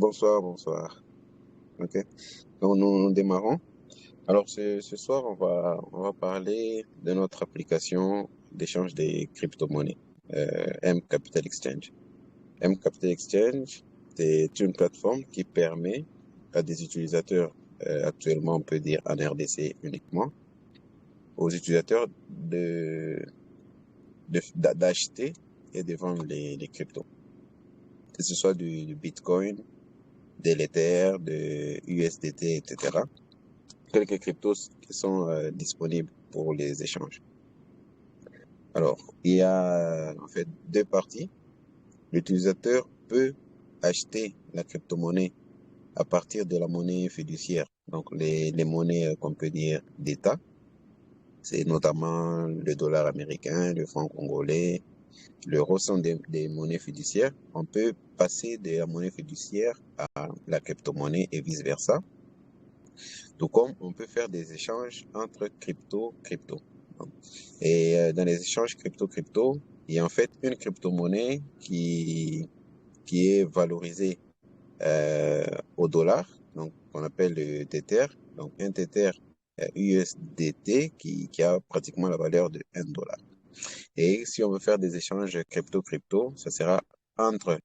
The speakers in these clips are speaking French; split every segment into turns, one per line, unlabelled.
Bonsoir, bonsoir. Ok. Donc nous démarrons. Alors ce soir, on va parler de notre application d'échange des crypto-monnaies, M Capital Exchange. M Capital Exchange, c'est une plateforme qui permet à des utilisateurs, actuellement on peut dire en RDC uniquement, aux utilisateurs d'acheter et de vendre les cryptos, que ce soit du Bitcoin, de l'Ether, de USDT, etc. Quelques cryptos qui sont disponibles pour les échanges. Alors, il y a en fait deux parties. L'utilisateur peut acheter la crypto-monnaie à partir de la monnaie fiduciaire. Donc, les monnaies qu'on peut dire d'État, c'est notamment le dollar américain, le franc congolais, l'euro sont des monnaies fiduciaires. On peut passer de la monnaie fiduciaire à la crypto-monnaie et vice-versa. Tout comme on peut faire des échanges entre crypto. Et dans les échanges crypto, il y a en fait une crypto-monnaie qui est valorisée au dollar, donc qu'on appelle le Tether. Donc un Tether USDT qui a pratiquement la valeur de 1 dollar. Et si on veut faire des échanges crypto, ça sera entre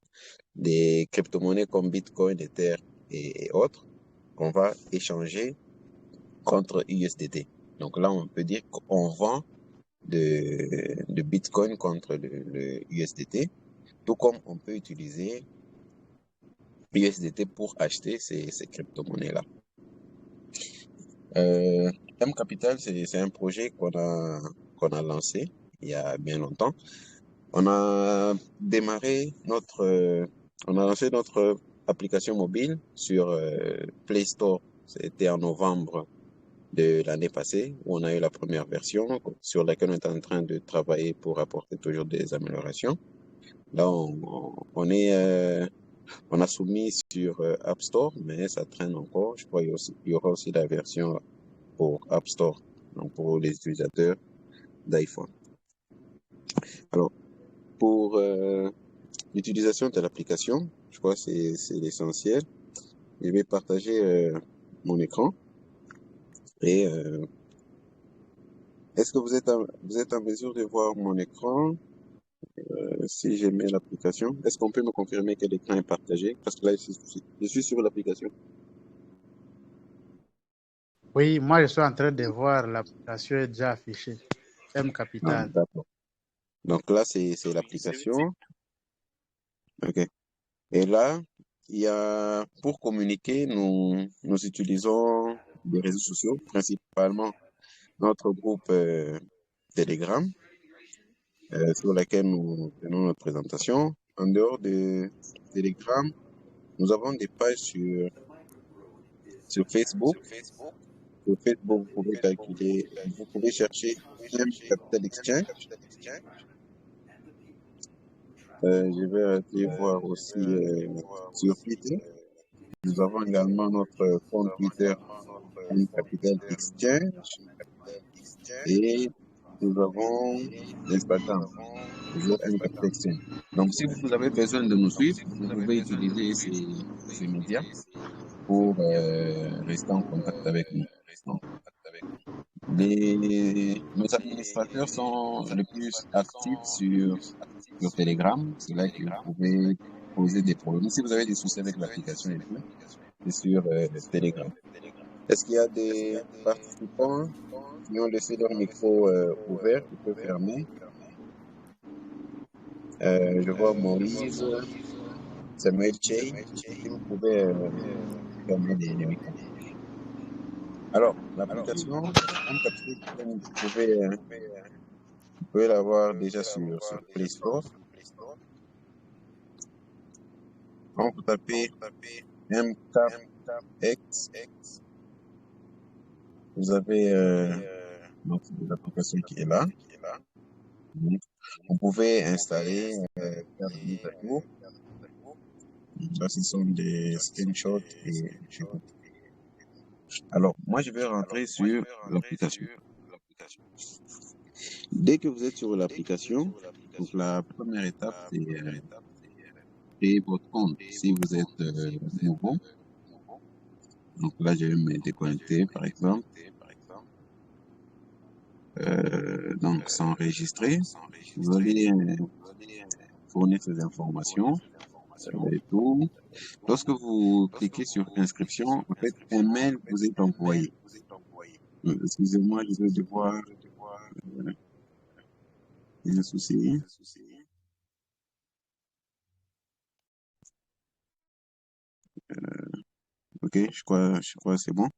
des crypto-monnaies comme Bitcoin, Ether et autres, qu'on va échanger contre USDT. Donc là, on peut dire qu'on vend de Bitcoin contre le USDT, tout comme on peut utiliser USDT pour acheter ces crypto-monnaies-là. M Capital, c'est un projet qu'on a lancé il y a bien longtemps. On a lancé notre application mobile sur Play Store. C'était en novembre de l'année passée, où on a eu la première version sur laquelle on est en train de travailler pour apporter toujours des améliorations. Là, on a soumis sur App Store, mais ça traîne encore. Je crois qu'il y aura aussi la version pour App Store, donc pour les utilisateurs d'iPhone. Alors, pour l'utilisation de l'application, je crois que c'est l'essentiel. Je vais partager mon écran et est-ce que vous êtes en mesure de voir mon écran si je mets l'application? Est-ce qu'on peut me confirmer que l'écran est partagé? Parce que là, je suis sur l'application.
Oui, moi je suis en train de voir l'application est déjà affichée. M
Ah,
Capital.
d'accord. Donc là, c'est l'application. OK. Et là, il y a, pour communiquer, nous utilisons des réseaux sociaux, principalement notre groupe Telegram, sur lequel nous tenons notre présentation. En dehors de Telegram, nous avons des pages sur Facebook. Sur Facebook, vous pouvez chercher M Capital Exchange. Je vais aller voir aussi sur Twitter. Nous avons également notre compte Twitter M Capital Exchange et nous avons Instagram, toujours M Capital Exchange. Donc, si vous avez besoin de nous suivre, vous pouvez utiliser ces médias pour rester en contact avec nous. Donc, nos administrateurs sont les plus actifs sur Telegram. C'est là que vous pouvez poser des problèmes. Si vous avez des soucis avec l'application et tout, c'est sur Telegram. Est-ce qu'il y a des participants qui ont laissé leur micro ouvert, qui peuvent fermer? Je vois Moïse, Samuel Che, si vous pouvez fermer les micros. Alors, l'application, vous pouvez l'avoir déjà sur Play Store. Quand vous tapez MCapX, vous avez l'application qui est là. Vous pouvez installer, faire des mises à jour. Là, ce sont des screenshots et tout. Alors, moi, je vais rentrer sur l'application. Dès que vous êtes sur l'application, donc la première étape, c'est créer votre compte. Si vous êtes nouveau, donc là, je vais me déconnecter, par exemple. Donc, s'enregistrer. Vous allez fournir ces informations et tout. Lorsque vous cliquez sur inscription, en fait, un mail vous est envoyé. Excusez-moi, je vais devoir, il y a un souci. Ok, je crois que c'est bon.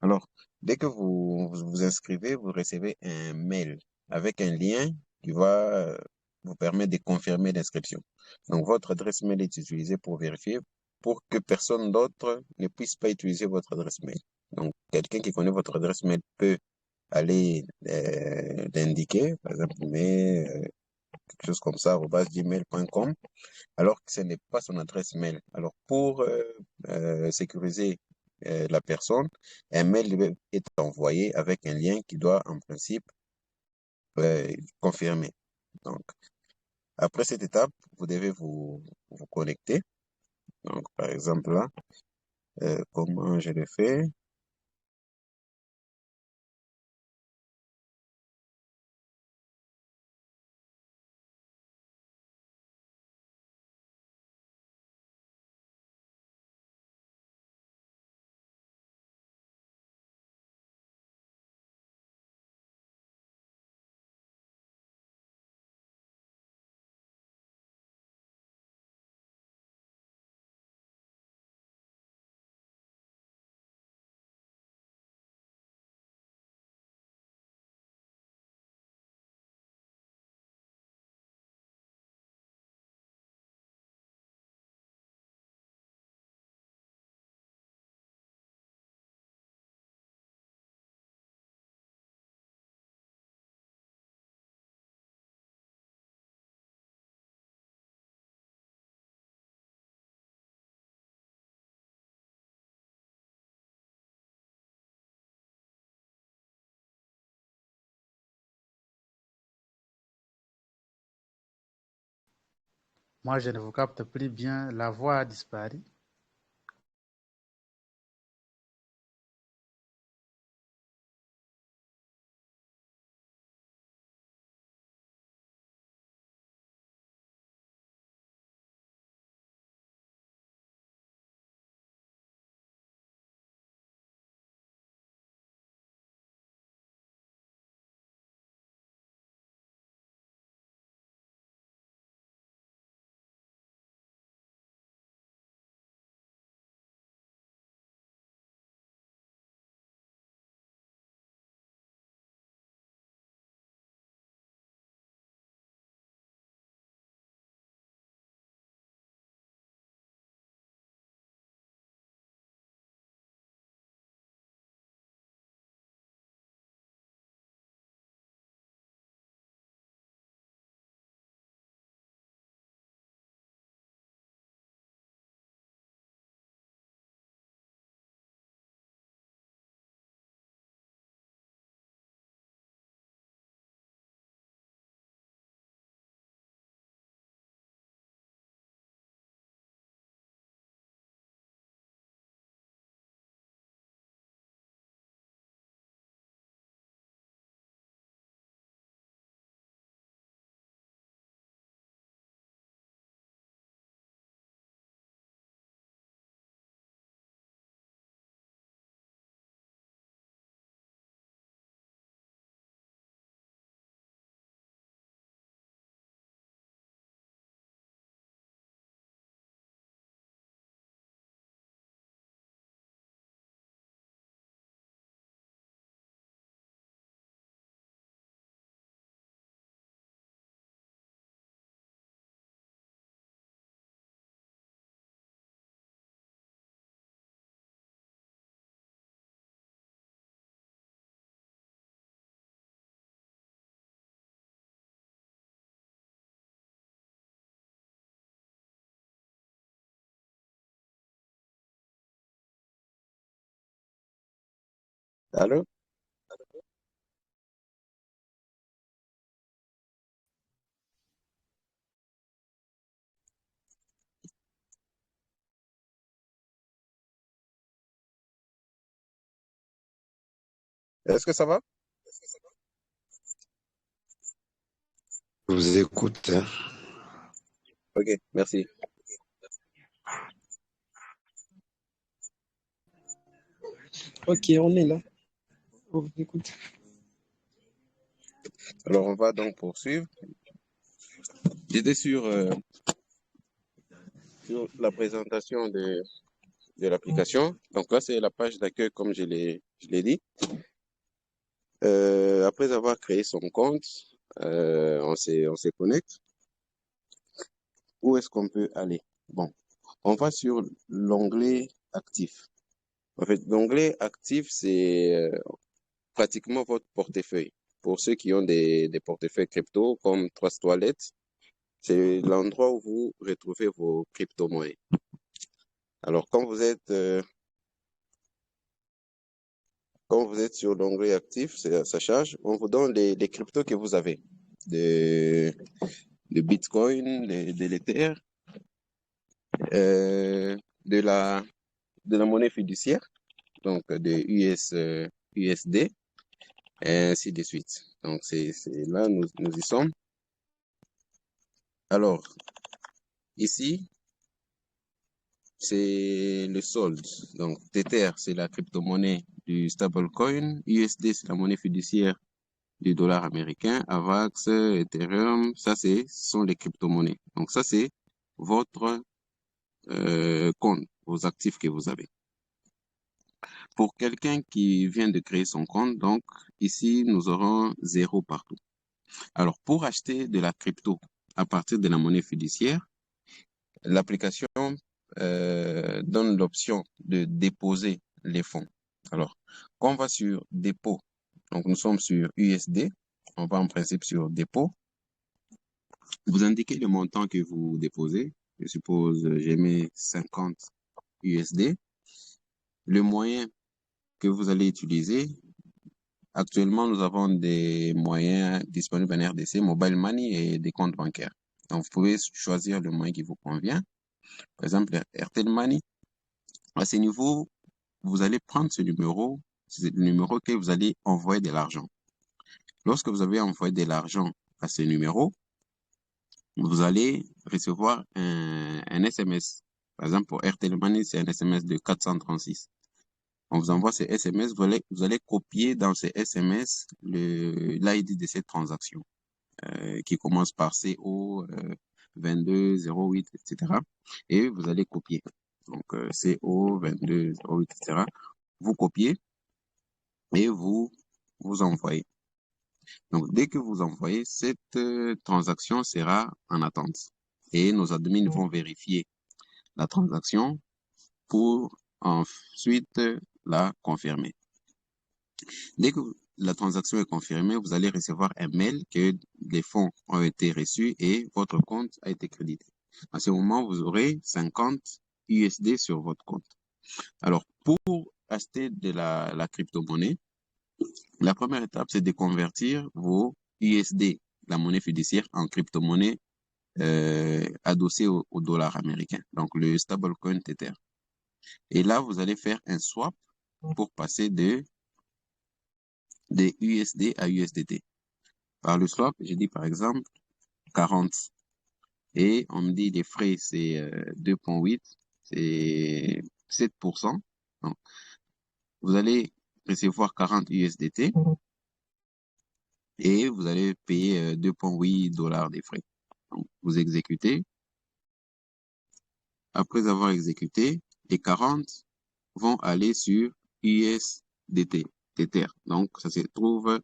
Alors, dès que vous vous inscrivez, vous recevez un mail avec un lien qui va vous permettre de confirmer l'inscription. Donc, votre adresse mail est utilisée pour vérifier pour que personne d'autre ne puisse pas utiliser votre adresse mail. Donc, quelqu'un qui connaît votre adresse mail peut aller l'indiquer, par exemple, mais quelque chose comme ça, gmail.com, alors que ce n'est pas son adresse mail. Alors, pour sécuriser la personne, un mail est envoyé avec un lien qui doit, en principe, confirmer. Donc, après cette étape, vous devez vous connecter. Donc, par exemple, là, comment je le fais?
Moi, je ne vous capte plus bien. La voix a disparu.
Allô? Est-ce que ça va?
Je vous écoute, hein.
Ok, merci.
Ok, on est là. On vous écoute.
Alors, on va donc poursuivre. J'étais sur la présentation de l'application. Donc là, c'est la page d'accueil, comme je l'ai dit. Après avoir créé son compte, on se connecte. Où est-ce qu'on peut aller? Bon, on va sur l'onglet actif. En fait, l'onglet actif, c'est pratiquement votre portefeuille. Pour ceux qui ont des portefeuilles crypto comme Trust Wallet, c'est l'endroit où vous retrouvez vos crypto-monnaies. Alors, quand vous êtes sur l'onglet actif, ça charge, on vous donne les cryptos que vous avez. De Bitcoin, de l'Ether, euh, de la, de la monnaie fiduciaire, donc de USD, et ainsi de suite. Donc, c'est là, nous y sommes. Alors, ici, c'est le solde. Donc, Tether, c'est la crypto-monnaie du stablecoin. USD, c'est la monnaie fiduciaire du dollar américain. AVAX, Ethereum, ça, ce sont les crypto-monnaies. Donc, ça, c'est votre compte, vos actifs que vous avez. Pour quelqu'un qui vient de créer son compte, donc, ici, nous aurons 0 partout. Alors, pour acheter de la crypto à partir de la monnaie fiduciaire, l'application donne l'option de déposer les fonds. Alors, quand on va sur dépôt, donc nous sommes sur USD, on va en principe sur dépôt. Vous indiquez le montant que vous déposez. Je suppose, j'ai mis 50 USD. Le moyen que vous allez utiliser, actuellement, nous avons des moyens disponibles en RDC, Mobile Money et des comptes bancaires. Donc, vous pouvez choisir le moyen qui vous convient. Par exemple, Airtel Money. À ce niveau, vous allez prendre ce numéro, c'est le numéro que vous allez envoyer de l'argent. Lorsque vous avez envoyé de l'argent à ce numéro, vous allez recevoir un SMS. Par exemple, pour Airtel Money, c'est un SMS de 436. On vous envoie ces SMS, vous allez copier dans ces SMS l'ID de cette transaction, qui commence par CO 2208, etc. Et vous allez copier. Donc, CO 2208, etc. Vous copiez et vous envoyez. Donc, dès que vous envoyez, cette transaction sera en attente. Et nos admins vont vérifier la transaction pour ensuite la confirmer. Dès que la transaction est confirmée, vous allez recevoir un mail que les fonds ont été reçus et votre compte a été crédité. À ce moment, vous aurez 50 USD sur votre compte. Alors, pour acheter de la crypto-monnaie, la première étape, c'est de convertir vos USD, la monnaie fiduciaire, en crypto-monnaie adossée au dollar américain, donc le stablecoin Tether. Et là, vous allez faire un swap pour passer de USD à USDT. Par le swap, j'ai dit par exemple 40. Et on me dit les frais, c'est 2,8, c'est 7%. Donc, vous allez recevoir 40 USDT et vous allez payer 2,8 dollars des frais. Donc, vous exécutez. Après avoir exécuté, les 40 vont aller sur USDT, Tether. Donc, ça se trouve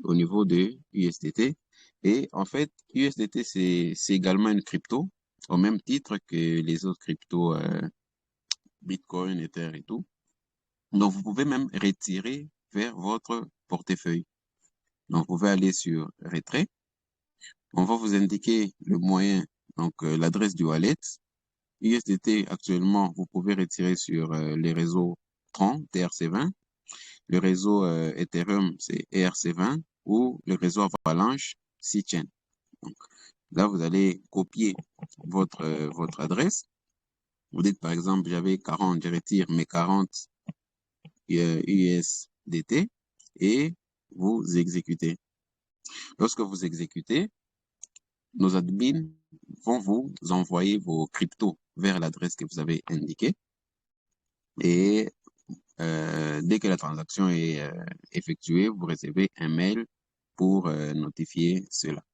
au niveau de USDT. Et en fait, USDT, c'est également une crypto, au même titre que les autres cryptos, Bitcoin, Ether et tout. Donc, vous pouvez même retirer vers votre portefeuille. Donc, vous pouvez aller sur Retrait. On va vous indiquer le moyen, donc l'adresse du wallet. USDT, actuellement, vous pouvez retirer sur les réseaux Tron, TRC20. Le réseau Ethereum, c'est ERC20 ou le réseau Avalanche, C-Chain. Donc, là, vous allez copier votre adresse. Vous dites, par exemple, j'avais 40, je retire mes 40 USDT et vous exécutez. Lorsque vous exécutez, nos admins vont vous envoyer vos cryptos vers l'adresse que vous avez indiquée. Et dès que la transaction est effectuée, vous recevez un mail pour notifier cela.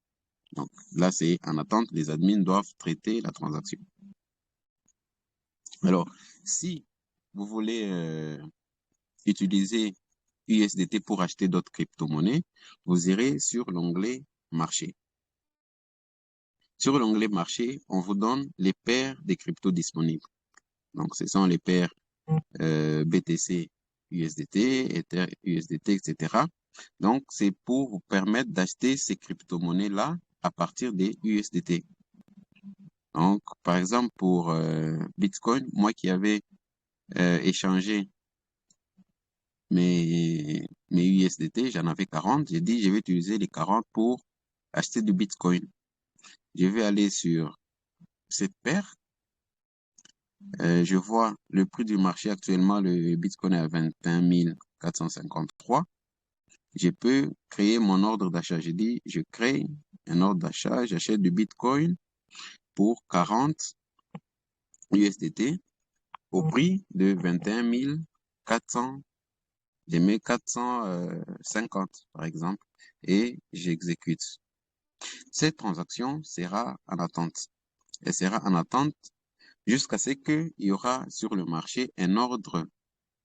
Donc là, c'est en attente, les admins doivent traiter la transaction. Alors, si vous voulez utiliser USDT pour acheter d'autres crypto-monnaies, vous irez sur l'onglet marché. Sur l'onglet marché, on vous donne les paires des cryptos disponibles. Donc, ce sont les paires BTC, USDT, Ether, USDT, etc. Donc, c'est pour vous permettre d'acheter ces crypto-monnaies-là à partir des USDT. Donc, par exemple, pour Bitcoin, moi qui avais échangé mes USDT, j'en avais 40. J'ai dit, je vais utiliser les 40 pour acheter du Bitcoin. Je vais aller sur cette paire. Je vois le prix du marché actuellement, le Bitcoin est à 21 453. Je peux créer mon ordre d'achat. J'ai dit, je crée un ordre d'achat, j'achète du Bitcoin pour 40 USDT au prix de 21 400. Je mets 450 par exemple et j'exécute. Cette transaction sera en attente. Elle sera en attente jusqu'à ce qu'il y aura sur le marché un ordre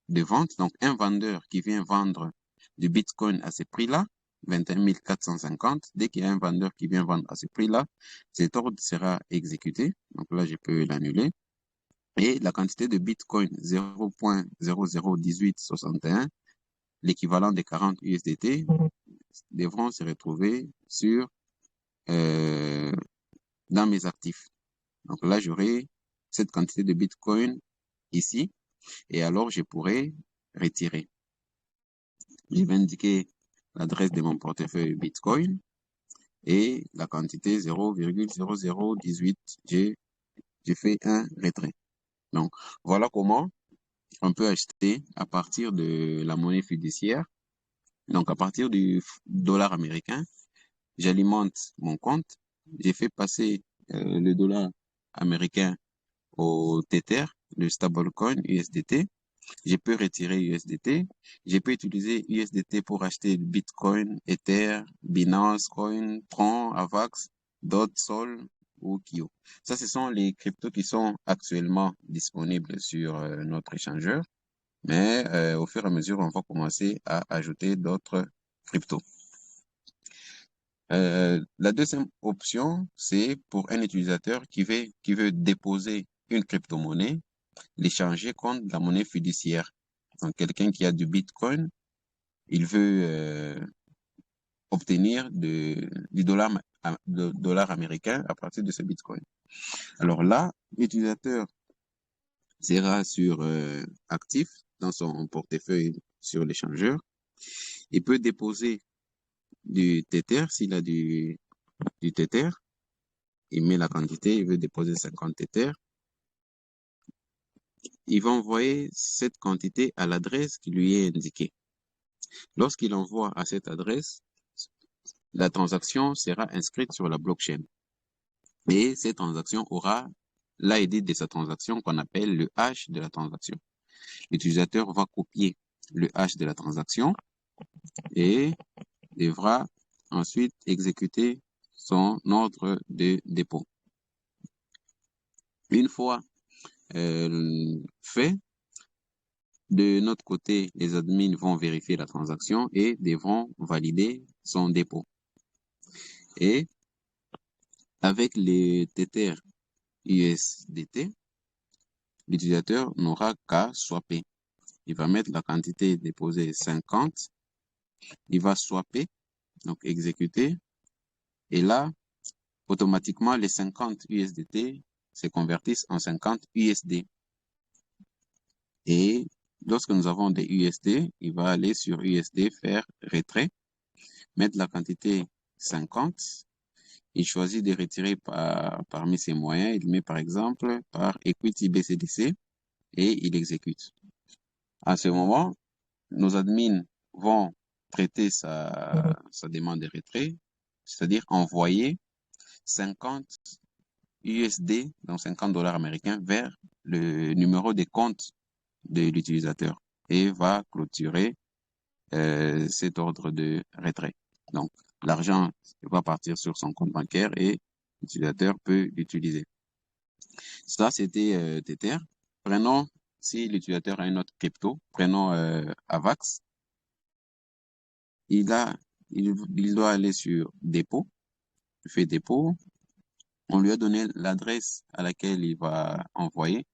de vente, donc un vendeur qui vient vendre du Bitcoin à ce prix-là, 21 450. Dès qu'il y a un vendeur qui vient vendre à ce prix-là, cet ordre sera exécuté. Donc là, je peux l'annuler. Et la quantité de Bitcoin 0.001861, l'équivalent des 40 USDT, devront se retrouver sur dans mes actifs. Donc là, j'aurai cette quantité de Bitcoin ici et alors je pourrai retirer. Je vais indiquer l'adresse de mon portefeuille Bitcoin et la quantité 0,0018. J'ai fait un retrait. Donc, voilà comment on peut acheter à partir de la monnaie fiduciaire. Donc, à partir du dollar américain, j'alimente mon compte. J'ai fait passer le dollar américain au Tether, le stablecoin USDT. Je peux retirer USDT. Je peux utiliser USDT pour acheter Bitcoin, Ether, Binance Coin, Tron, Avax, DOT, Sol ou Kio. Ça, ce sont les cryptos qui sont actuellement disponibles sur notre échangeur. Mais au fur et à mesure, on va commencer à ajouter d'autres cryptos. La deuxième option, c'est pour un utilisateur qui veut déposer une crypto-monnaie, l'échanger contre la monnaie fiduciaire. Donc, quelqu'un qui a du Bitcoin, il veut obtenir du dollar américain à partir de ce Bitcoin. Alors là, l'utilisateur sera sur actif dans son portefeuille sur l'échangeur. Il peut déposer du Tether s'il a du Tether. Il met la quantité, il veut déposer 50 Tether. Il va envoyer cette quantité à l'adresse qui lui est indiquée. Lorsqu'il envoie à cette adresse, la transaction sera inscrite sur la blockchain. Et cette transaction aura l'ID de sa transaction qu'on appelle le hash de la transaction. L'utilisateur va copier le hash de la transaction et devra ensuite exécuter son ordre de dépôt. Une fois fait, de notre côté, les admins vont vérifier la transaction et devront valider son dépôt. Et avec les Tether USDT, l'utilisateur n'aura qu'à swapper. Il va mettre la quantité déposée 50, il va swapper, donc exécuter, et là, automatiquement, les 50 USDT se convertissent en 50 USD. Et lorsque nous avons des USD, il va aller sur USD, faire retrait, mettre la quantité 50, il choisit de retirer parmi ses moyens, il met par exemple par Equity BCDC et il exécute. À ce moment, nos admins vont traiter sa demande de retrait, c'est-à-dire envoyer 50 USD, donc 50 dollars américains, vers le numéro de compte de l'utilisateur et va clôturer cet ordre de retrait. Donc, l'argent va partir sur son compte bancaire et l'utilisateur peut l'utiliser. Ça, c'était Tether. Prenons, si l'utilisateur a une autre crypto, prenons Avax. Il doit aller sur dépôt, il fait dépôt. On lui a donné l'adresse à laquelle il va envoyer.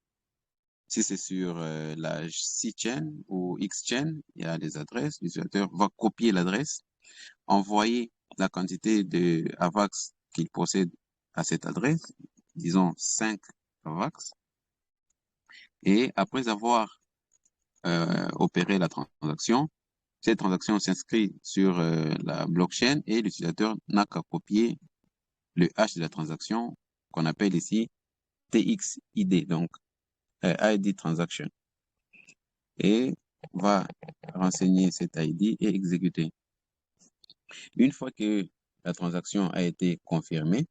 Si c'est sur la C-chain ou X-chain, il y a des adresses. L'utilisateur va copier l'adresse, envoyer la quantité de AVAX qu'il possède à cette adresse, disons 5 AVAX. Et après avoir opéré la transaction, cette transaction s'inscrit sur la blockchain et l'utilisateur n'a qu'à copier le hash de la transaction qu'on appelle ici TXID, donc ID Transaction, et va renseigner cet ID et exécuter. Une fois que la transaction a été confirmée,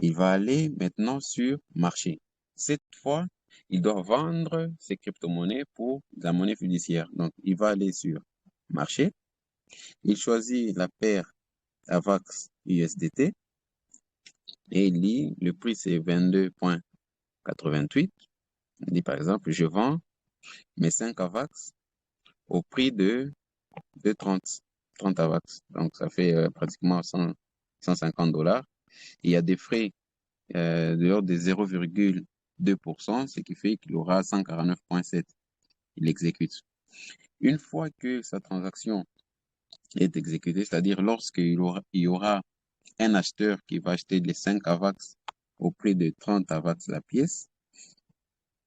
il va aller maintenant sur marché. Cette fois, il doit vendre ses crypto-monnaies pour la monnaie fiduciaire. Donc, il va aller sur marché. Il choisit la paire AVAX USDT et il dit le prix c'est 22,88. Il dit par exemple, je vends mes 5 AVAX au prix de 30 AVAX. Donc, ça fait pratiquement 150 dollars. Il y a des frais de l'ordre de 0,2%, ce qui fait qu'il aura 149,7. Il exécute. Une fois que sa transaction est exécutée, c'est-à-dire lorsqu'il y aura un acheteur qui va acheter les 5 AVAX au prix de 30 AVAX la pièce,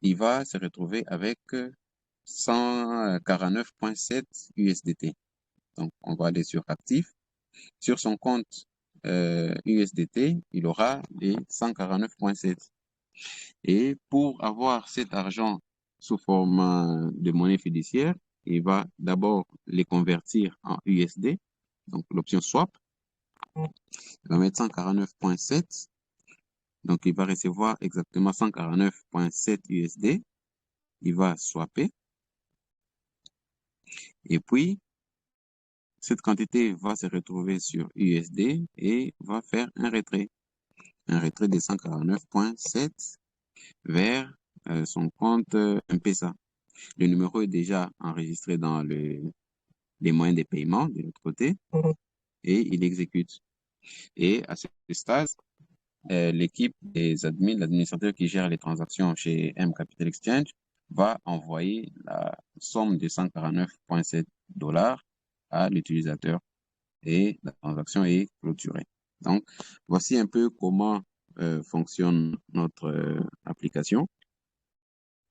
il va se retrouver avec 149,7 USDT. Donc, on va aller sur actif. Sur son compte USDT, il aura les 149,7. Et pour avoir cet argent sous forme de monnaie fiduciaire, il va d'abord les convertir en USD, donc l'option swap. Il va mettre 149,7. Donc, il va recevoir exactement 149,7 USD. Il va swapper. Et puis, cette quantité va se retrouver sur USD et va faire un retrait. Un retrait de 149,7 vers son compte M-Pesa. Le numéro est déjà enregistré dans les moyens de paiement de l'autre côté et il exécute. Et à ce stade, l'équipe des admins, l'administrateur qui gère les transactions chez M Capital Exchange, va envoyer la somme de 149,7 dollars à l'utilisateur et la transaction est clôturée. Donc, voici un peu comment fonctionne notre application.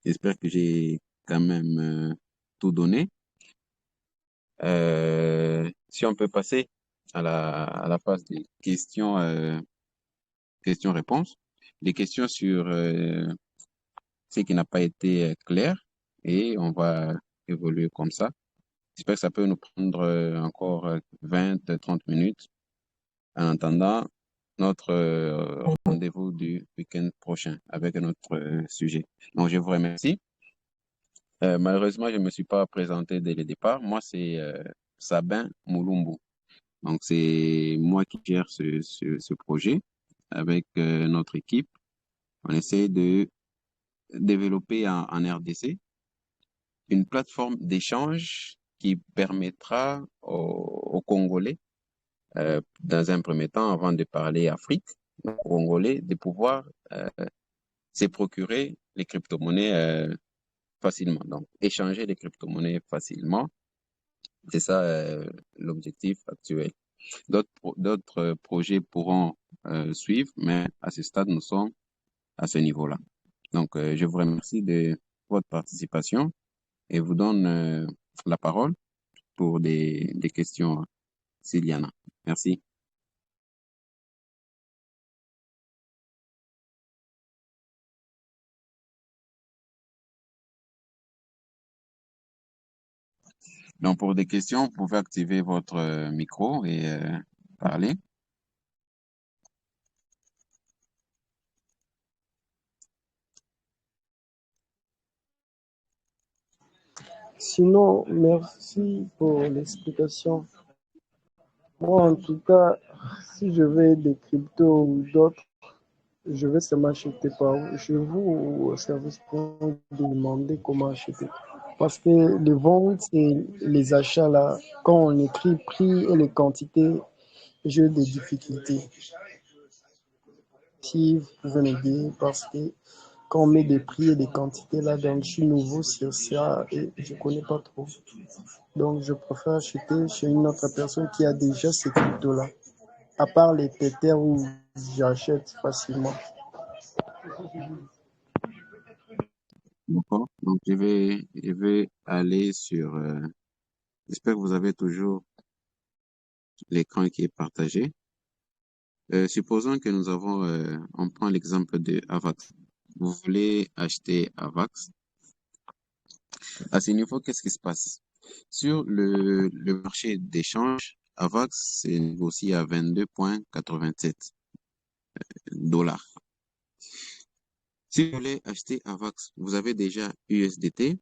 J'espère que j'ai quand même tout donné. Si on peut passer à la phase des questions-réponses. Des questions sur ce qui n'a pas été clair et on va évoluer comme ça. J'espère que ça peut nous prendre encore 20-30 minutes en attendant notre rendez-vous du week-end prochain avec un autre sujet. Donc, je vous remercie. Malheureusement, je ne me suis pas présenté dès le départ. Moi, c'est Sabin Moulumbu. Donc, c'est moi qui gère ce projet avec notre équipe. On essaie de développer en RDC une plateforme d'échange qui permettra aux Congolais, dans un premier temps, avant de parler Afrique, aux Congolais de pouvoir se procurer les crypto-monnaies facilement. Donc, échanger les crypto-monnaies facilement, c'est ça l'objectif actuel. D'autres projets pourront suivre, mais à ce stade, nous sommes à ce niveau-là. Donc, je vous remercie de votre participation et vous donne la parole pour des questions s'il y en a. Merci. Donc, pour des questions, vous pouvez activer votre micro et parler.
Sinon, merci pour l'explication. Moi, en tout cas, si je veux des cryptos ou d'autres, je vais seulement acheter par chez vous ou au service pour demander comment acheter. Parce que les ventes et les achats, là, quand on écrit prix et les quantités, j'ai des difficultés. Si vous pouvez m'aider, parce que quand on met des prix et des quantités là-dedans, je suis nouveau sur ça et je ne connais pas trop. Donc, je préfère acheter chez une autre personne qui a déjà ces cryptos-là. À part les Tether où j'achète facilement.
D'accord. Donc, je vais aller sur, j'espère que vous avez toujours l'écran qui est partagé. Supposons que nous avons, on prend l'exemple de Avax. Vous voulez acheter Avax. À ce niveau, qu'est-ce qui se passe? Sur le marché d'échange, Avax est négocié à 22,87 dollars. Si vous voulez acheter Avax, vous avez déjà USDT.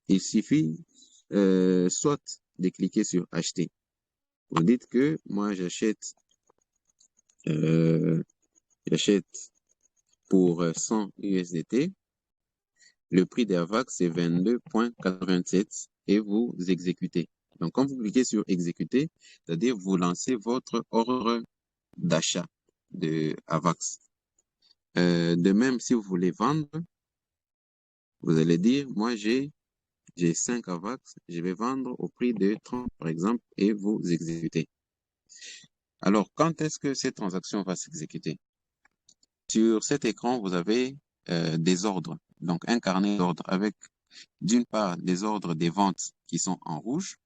Il suffit soit de cliquer sur acheter. Vous dites que moi j'achète pour 100 USDT. Le prix d'Avax c'est 22,87 et vous exécutez. Donc quand vous cliquez sur exécuter, c'est-à-dire vous lancez votre ordre d'achat de Avax. De même, si vous voulez vendre, vous allez dire, moi j'ai 5 AVAX, je vais vendre au prix de 30 par exemple, et vous exécutez. Alors, quand est-ce que cette transaction va s'exécuter? Sur cet écran, vous avez des ordres, donc un carnet d'ordres avec d'une part les ordres des ventes qui sont en rouge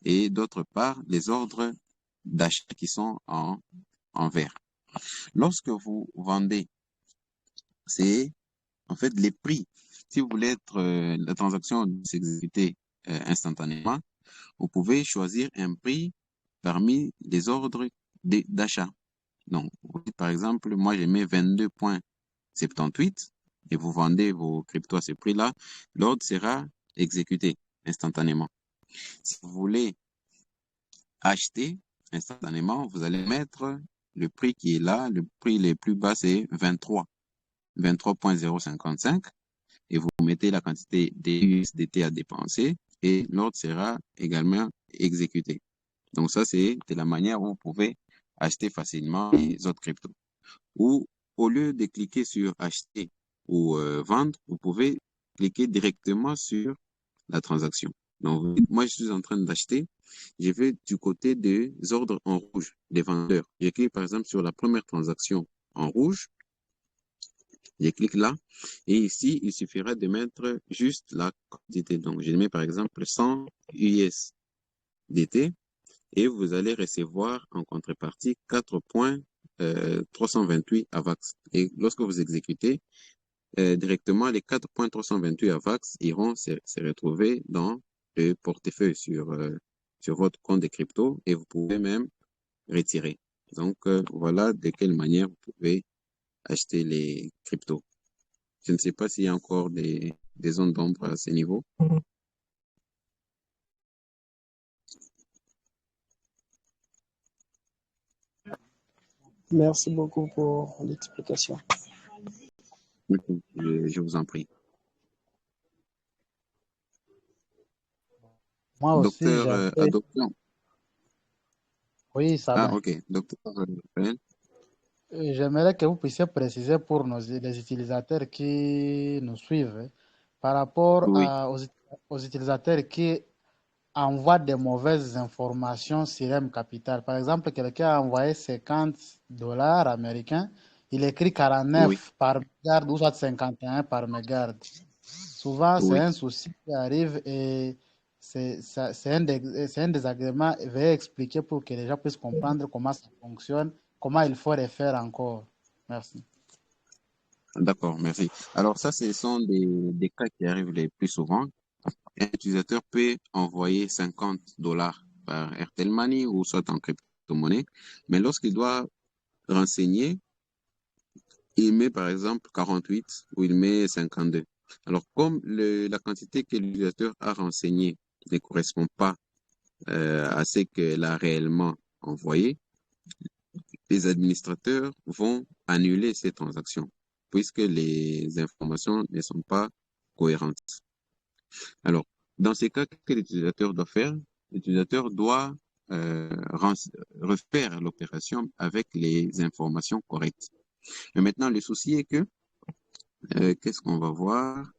et d'autre part les ordres d'achat qui sont en vert. Lorsque vous vendez, c'est en fait les prix. Si vous voulez être la transaction s'exécuter instantanément, vous pouvez choisir un prix parmi les ordres d'achat. Donc, par exemple, moi, j'ai mis 22,78 et vous vendez vos cryptos à ce prix-là, l'ordre sera exécuté instantanément. Si vous voulez acheter instantanément, vous allez mettre le prix qui est là, le prix le plus bas, c'est 23,055 et vous mettez la quantité d'USDT à dépenser et l'ordre sera également exécuté. Donc ça, c'est la manière où vous pouvez acheter facilement les autres cryptos. Ou au lieu de cliquer sur acheter ou vendre, vous pouvez cliquer directement sur la transaction. Donc moi, je suis en train d'acheter. Je vais du côté des ordres en rouge, des vendeurs. Je clique par exemple sur la première transaction en rouge. Je clique là. Et ici, il suffira de mettre juste la quantité. Donc, je mets par exemple 100 USDT et vous allez recevoir en contrepartie 4,328 AVAX. Et lorsque vous exécutez, directement, les 4,328 AVAX iront se retrouver dans le portefeuille sur votre compte de crypto et vous pouvez même retirer. Donc, voilà de quelle manière vous pouvez acheter les cryptos. Je ne sais pas s'il y a encore des zones d'ombre à ce niveau.
Merci beaucoup pour l'explication.
Je vous en prie.
Moi aussi,
Docteur Adoption.
Oui, ça
Ah,
va.
ok. Docteur Raphaël.
J'aimerais que vous puissiez préciser pour les utilisateurs qui nous suivent par rapport
Oui,
aux utilisateurs qui envoient des mauvaises informations sur M Capital. Par exemple, quelqu'un a envoyé 50 dollars américains, il écrit
oui,
49 par mégarde ou soit 51 par mégarde. Souvent, c'est
oui.
un souci qui arrive et c'est un désagrément. Veuillez expliquer pour que les gens puissent comprendre comment ça fonctionne, comment il faut refaire encore. Merci.
D'accord, merci. Alors ça, ce sont des cas qui arrivent les plus souvent. un utilisateur peut envoyer $50 par Airtel Money ou soit en crypto-monnaie, mais lorsqu'il doit renseigner, il met par exemple 48 ou il met 52. Alors, comme la quantité que l'utilisateur a renseignée ne correspond pas à ce qu'elle a réellement envoyé, les administrateurs vont annuler ces transactions puisque les informations ne sont pas cohérentes. Alors, dans ces cas, qu'est-ce que l'utilisateur doit faire? L'utilisateur doit refaire l'opération avec les informations correctes. Mais maintenant, le souci est que, qu'est-ce qu'on va voir?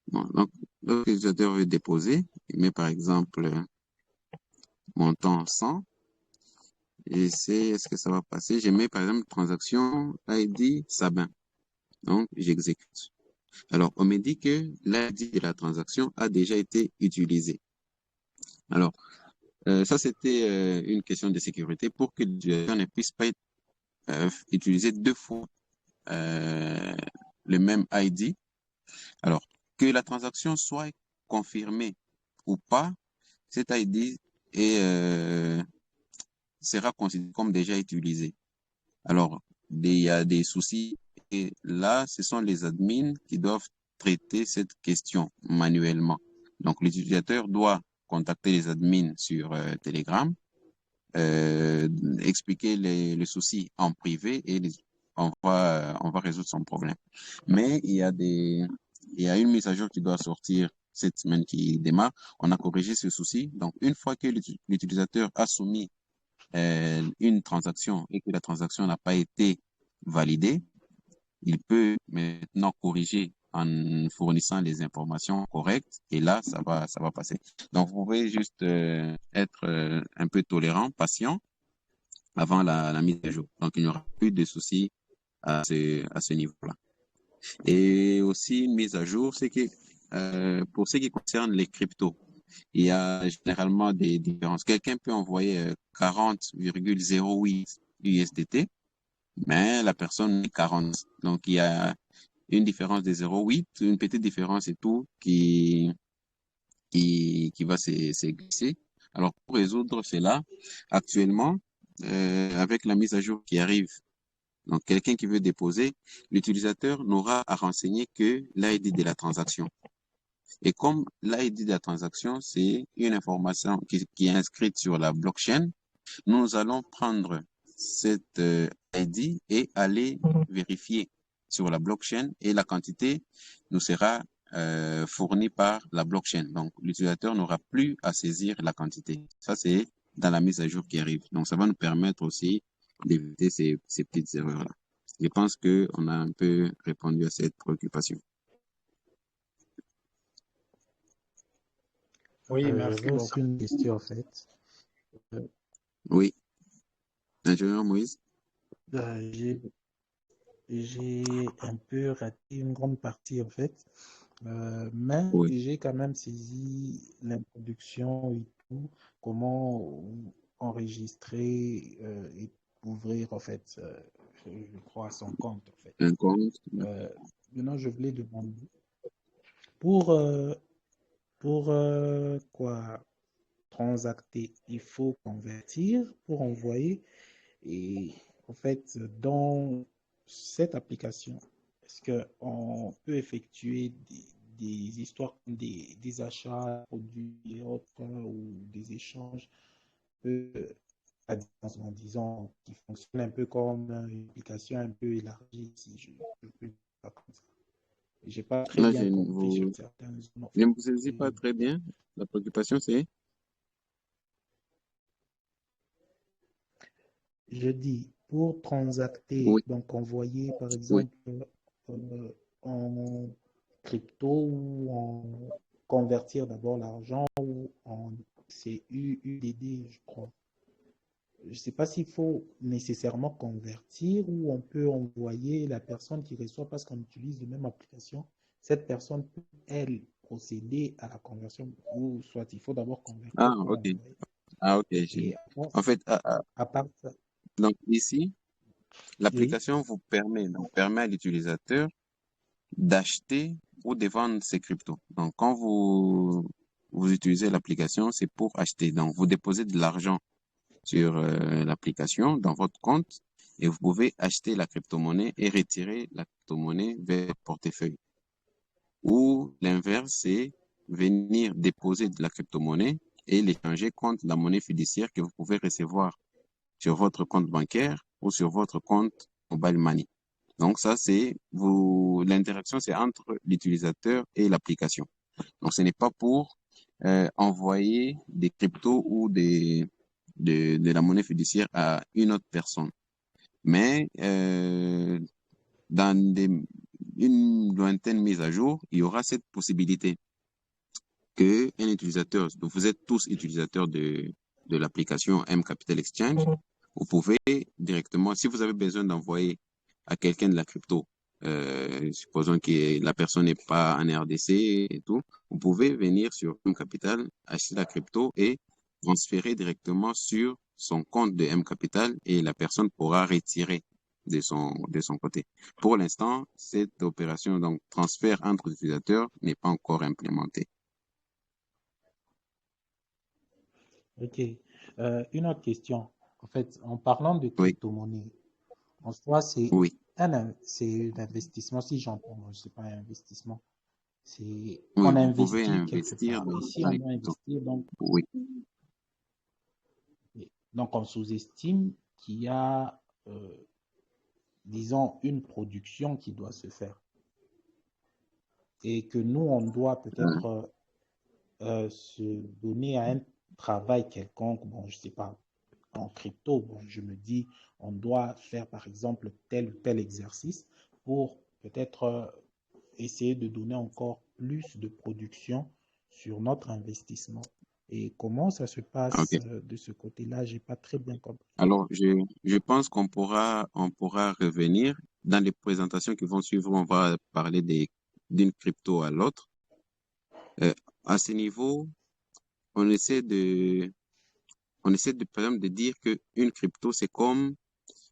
Bon, donc, l'utilisateur veut déposer, il met par exemple montant 100, et est-ce que ça va passer? Je mets par exemple transaction ID Sabin, donc j'exécute. Alors, on me dit que l'ID de la transaction a déjà été utilisé. Alors, ça, c'était une question de sécurité pour que l'utilisateur ne puisse pas utiliser deux fois le même ID. Alors, que la transaction soit confirmée ou pas, cet ID sera considéré comme déjà utilisé. Alors, il y a des soucis et là, ce sont les admins qui doivent traiter cette question manuellement. Donc, l'utilisateur doit contacter les admins sur Telegram, expliquer les soucis en privé et on va résoudre son problème. Mais il y a une mise à jour qui doit sortir cette semaine qui démarre. On a corrigé ce souci. Donc, une fois que l'utilisateur a soumis une transaction et que la transaction n'a pas été validée, il peut maintenant corriger en fournissant les informations correctes et là, ça va passer. Donc, vous pouvez juste être un peu tolérant, patient avant la mise à jour. Donc, il n'y aura plus de soucis à ce niveau-là. Et aussi, une mise à jour, c'est que pour ce qui concerne les cryptos, il y a généralement des différences. Quelqu'un peut envoyer 40,08 USDT, mais la personne est 40. Donc, il y a une différence de 0,8, une petite différence et tout qui va se glisser. Alors, pour résoudre cela, actuellement, avec la mise à jour qui arrive, donc quelqu'un qui veut déposer, l'utilisateur n'aura à renseigner que l'ID de la transaction. Et comme l'ID de la transaction, c'est une information qui est inscrite sur la blockchain, nous allons prendre cette ID et aller vérifier sur la blockchain et la quantité nous sera fournie par la blockchain. Donc, l'utilisateur n'aura plus à saisir la quantité. Ça, c'est dans la mise à jour qui arrive. Donc, ça va nous permettre aussi d'éviter ces petites erreurs-là. Je pense qu'on a un peu répondu à cette préoccupation.
Oui, merci
J'avais aussi
beaucoup.
une question en fait.
Oui, ingénieur Moïse.
J'ai un peu raté une grande partie en fait, mais
Oui,
j'ai quand même saisi l'introduction et tout, comment enregistrer et ouvrir en fait, je crois, son compte en fait.
un compte.
Maintenant, je voulais demander pour, quoi transacter, il faut convertir pour envoyer. Et en fait, dans cette application, est-ce qu'on peut effectuer des histoires comme des achats, produits et autres, ou des échanges à distance, en disant, qui fonctionnent un peu comme une application un peu élargie, si je peux dire ça comme ça. J'ai pas très
Là,
bien compris sur certaines zones, en
je
fait.
ne vous saisis pas très bien. La préoccupation, c'est?
Je dis, pour transacter,
Oui,
donc envoyer par
oui.
exemple en crypto ou en convertir d'abord l'argent ou en CUUDD, je crois. Je ne sais pas s'il faut nécessairement convertir ou on peut envoyer la personne qui reçoit parce qu'on utilise la même application. Cette personne peut, elle, procéder à la conversion ou soit il faut d'abord convertir
Ah,
pour
ok.
envoyer.
Ah, ok.
Et
En fait,
à part ça,
donc ici,
oui,
l'application vous permet à l'utilisateur d'acheter ou de vendre ces cryptos. Donc, quand vous utilisez l'application, c'est pour acheter. Donc, vous déposez de l'argent sur l'application dans votre compte et vous pouvez acheter la crypto-monnaie et retirer la crypto-monnaie vers votre portefeuille. Ou l'inverse, c'est venir déposer de la crypto-monnaie et l'échanger contre la monnaie fiduciaire que vous pouvez recevoir sur votre compte bancaire ou sur votre compte mobile money. Donc ça, l'interaction, c'est entre l'utilisateur et l'application. Donc ce n'est pas pour envoyer des cryptos ou de la monnaie fiduciaire à une autre personne. Mais dans une lointaine mise à jour, il y aura cette possibilité que un utilisateur, donc vous êtes tous utilisateurs de l'application M Capital Exchange, vous pouvez directement, si vous avez besoin d'envoyer à quelqu'un de la crypto, supposons que la personne n'est pas en RDC et tout, vous pouvez venir sur M Capital, acheter la crypto et transférer directement sur son compte de M Capital et la personne pourra retirer de son côté. Pour l'instant, cette opération, donc transfert entre utilisateurs, n'est pas encore implémentée.
Ok. Une autre question. En fait, en parlant de
Oui,
crypto-monnaie, en soi,
oui,
c'est un investissement, si j'entends, c'est pas un investissement.
oui,
On
vous pouvez
investit quelque
investir
part.
dans
Et si
les
on doit
cryptos.
investir,
Oui,
donc on sous-estime qu'il y a, disons, une production qui doit se faire. Et que nous, on doit peut-être se donner à un travail quelconque, bon, je sais pas, en crypto, bon, je me dis, on doit faire par exemple tel ou tel exercice pour peut-être essayer de donner encore plus de production sur notre investissement. Et comment ça se passe
ok.
de ce côté-là, j'ai pas très bien compris.
Alors, je pense on pourra revenir dans les présentations qui vont suivre. On va parler d'une crypto à l'autre. À ce niveau, on essaie de, par exemple, de dire que une crypto, c'est comme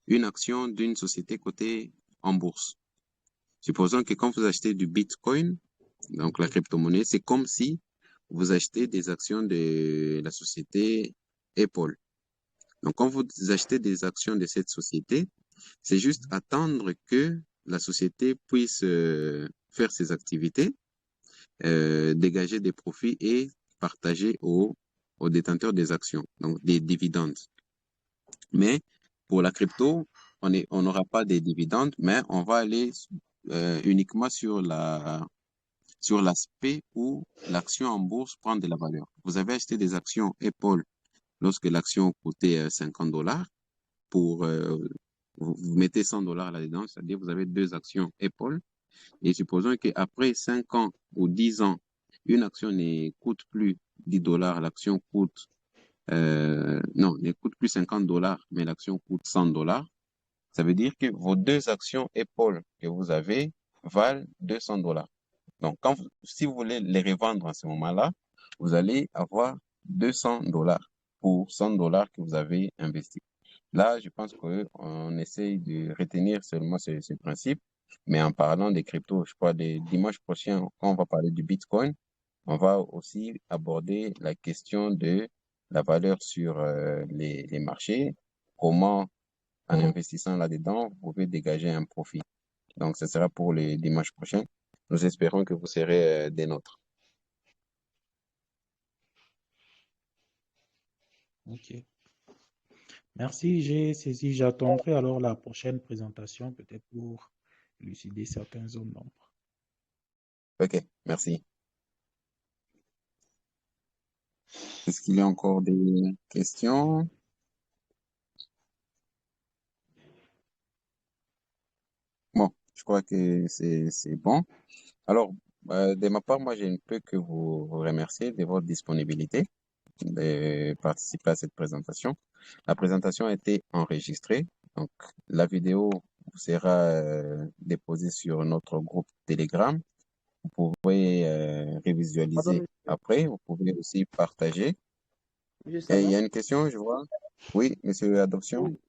une action d'une société cotée en bourse. Supposons que quand vous achetez du Bitcoin, donc la
Ok,
crypto-monnaie, c'est comme si vous achetez des actions de la société Apple. Donc, quand vous achetez des actions de cette société, c'est juste attendre que la société puisse faire ses activités, dégager des profits et partager aux détenteurs des actions, donc des dividendes. Mais pour la crypto, on n'aura pas des dividendes, mais on va aller uniquement sur l'aspect où l'action en bourse prend de la valeur. Vous avez acheté des actions Apple lorsque l'action coûtait $50 pour, vous mettez $100 là-dedans, c'est-à-dire vous avez deux actions Apple et supposons qu'après 5 ans ou 10 ans, une action ne coûte plus $10, l'action coûte, non, ne coûte plus $50, mais l'action coûte $100. Ça veut dire que vos deux actions Apple que vous avez valent $200. Donc, si vous voulez les revendre à ce moment-là, vous allez avoir $200 pour $100 que vous avez investi. Là, je pense qu'on essaye de retenir seulement ce principe, mais en parlant des cryptos, je crois, dimanche prochain, quand on va parler du Bitcoin, on va aussi aborder la question de la valeur sur les marchés, comment, en investissant là-dedans, vous pouvez dégager un profit. Donc, ce sera pour le dimanche prochain. Nous espérons que vous serez des nôtres.
ok. Merci, j'ai saisi. J'attendrai alors la prochaine présentation, peut-être pour élucider certaines zones d'ombre.
OK, merci. Est-ce qu'il y a encore des questions? Bon, je crois que c'est bon. Alors, de ma part, moi, je ne peux que vous remercier de votre disponibilité de participer à cette présentation. La présentation a été enregistrée, donc la vidéo sera déposée sur notre groupe Telegram. Vous pouvez
Pardon,
revisualiser
monsieur.
après. Vous pouvez aussi partager.
Juste
Et il y
avant.
a une question, je vois. Oui, monsieur Adoption.
Oui,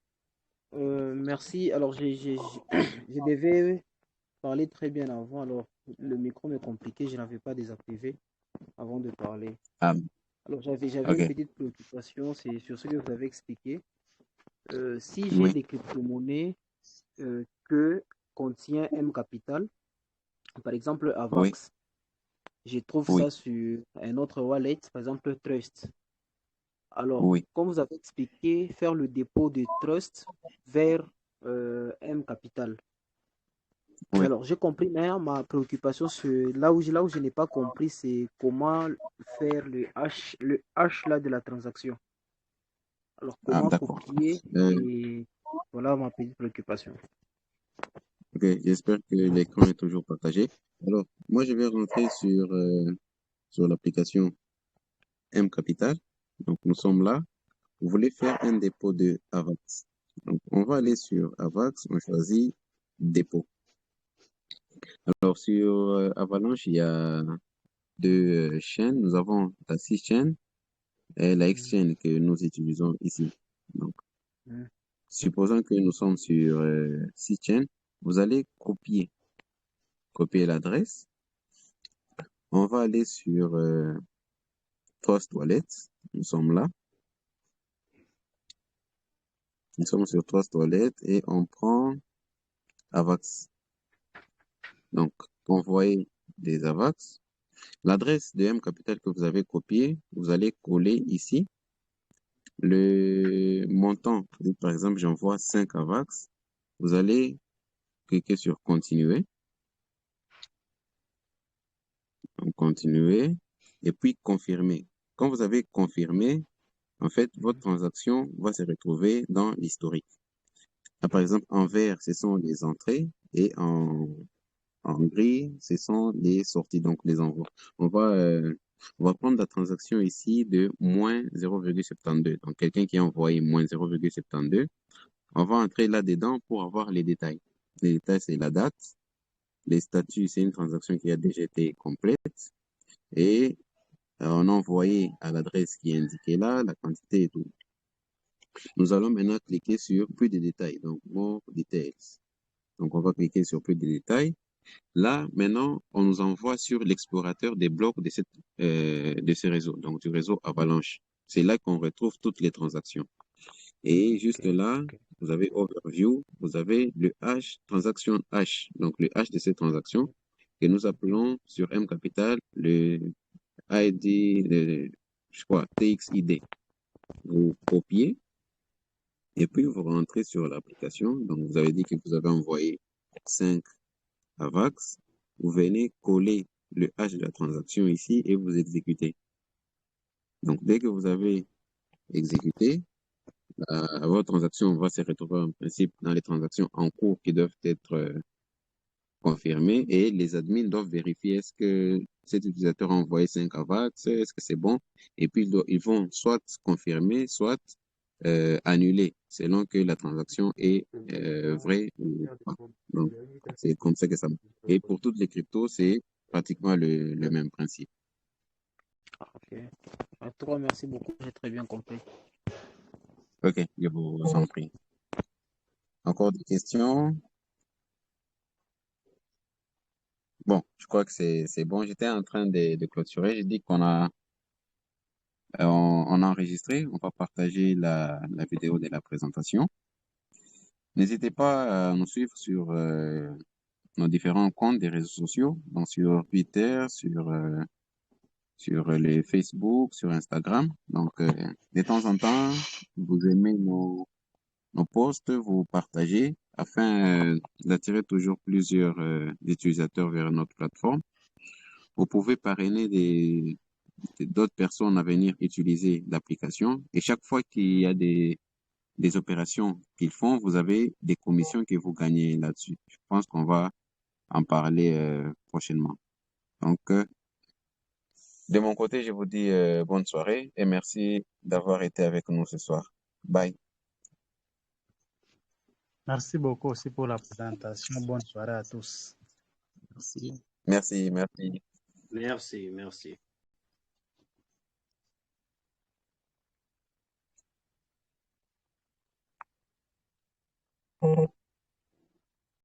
merci. Alors, je devais
parlais très bien avant, alors le micro m'est compliqué, je n'avais pas désactivé avant de parler.
Ah,
Alors j'avais une
ok.
petite préoccupation, c'est sur ce que vous avez expliqué. Si j'ai
Oui,
des crypto-monnaies que contient M Capital, par exemple
oui,
Avax, je trouve
oui,
ça sur un autre wallet, par exemple Trust. Alors,
oui,
comme vous avez expliqué, faire le dépôt de Trust vers M Capital.
oui.
Alors, j'ai compris, mais ma préoccupation, c'est là où je n'ai pas compris, c'est comment faire le hash là de la transaction. Alors,
Ah,
comment
d'accord.
copier
Euh,
et voilà ma petite préoccupation.
ok, j'espère que l'écran est toujours partagé. Alors, moi, je vais rentrer sur l'application M Capital. Donc, nous sommes là. Vous voulez faire un dépôt de AVAX. Donc, on va aller sur AVAX, on choisit dépôt. Alors, sur Avalanche, il y a deux chaînes. Nous avons la chaîne et la
Mm,
chaîne que nous utilisons ici. Donc,
mm,
supposons que nous sommes sur chaîne, vous allez copier l'adresse. On va aller sur Trust Wallet. Nous sommes là. Nous sommes sur Trust Wallet et on prend AVAX. Donc, envoyer des AVAX. L'adresse de M Capital que vous avez copiée, vous allez coller ici. Le montant, par exemple, j'envoie 5 AVAX. Vous allez cliquer sur continuer. Donc, continuer. Et puis confirmer. Quand vous avez confirmé, en fait, votre
mm,
transaction va se retrouver dans l'historique. Là, par exemple, en vert, ce sont les entrées et en gris, ce sont les sorties, donc les envois. On va prendre la transaction ici de moins 0,72. Donc, quelqu'un qui a envoyé moins 0,72, on va entrer là-dedans pour avoir les détails. Les détails, c'est la date. Les statuts, c'est une transaction qui a déjà été complète. Et on a envoyé à l'adresse qui est indiquée là, la quantité et tout. Nous allons maintenant cliquer sur plus de détails, donc more details. Donc, on va cliquer sur plus de détails. Là, maintenant, on nous envoie sur l'explorateur des blocs de ce réseau, donc du réseau Avalanche. C'est là qu'on retrouve toutes les transactions. Et juste
ok,
là,
ok.
vous avez Overview, vous avez le hash, transaction hash, donc le hash de ces transactions que nous appelons sur M Capital le ID, je crois, TXID. Vous copiez et puis vous rentrez sur l'application. Donc, vous avez dit que vous avez envoyé 5 AVAX. Vous venez coller le hash de la transaction ici et vous exécutez. Donc, dès que vous avez exécuté, votre transaction va se retrouver en principe dans les transactions en cours qui doivent être confirmées et les admins doivent vérifier est-ce que cet utilisateur a envoyé 5 AVAX, est-ce que c'est bon, et puis ils vont soit confirmer, soit annuler selon que la transaction est vraie ou pas. Donc, c'est comme ça que ça marche. Et pour toutes les cryptos, c'est pratiquement le même principe.
Ah, ok. En tout cas, merci beaucoup, j'ai très bien compris.
Ok, je vous en prie. Encore des questions? Bon, je crois que c'est bon. J'étais en train de clôturer. J'ai dit on a enregistré. On va partager la vidéo de la présentation. N'hésitez pas à nous suivre sur nos différents comptes des réseaux sociaux, donc sur Twitter, sur les Facebook, sur Instagram. Donc, de temps en temps, vous aimez nos posts, vous partagez afin d'attirer toujours plusieurs utilisateurs vers notre plateforme. Vous pouvez parrainer d'autres personnes à venir utiliser l'application et chaque fois qu'il y a des opérations qu'ils font, vous avez des commissions que vous gagnez là-dessus. Je pense qu'on va en parler prochainement. Donc, de mon côté, je vous dis bonne soirée et merci d'avoir été avec nous ce soir. Bye.
Merci beaucoup aussi pour la présentation. Bonne soirée à tous.
Merci. Merci, merci.
Merci, merci.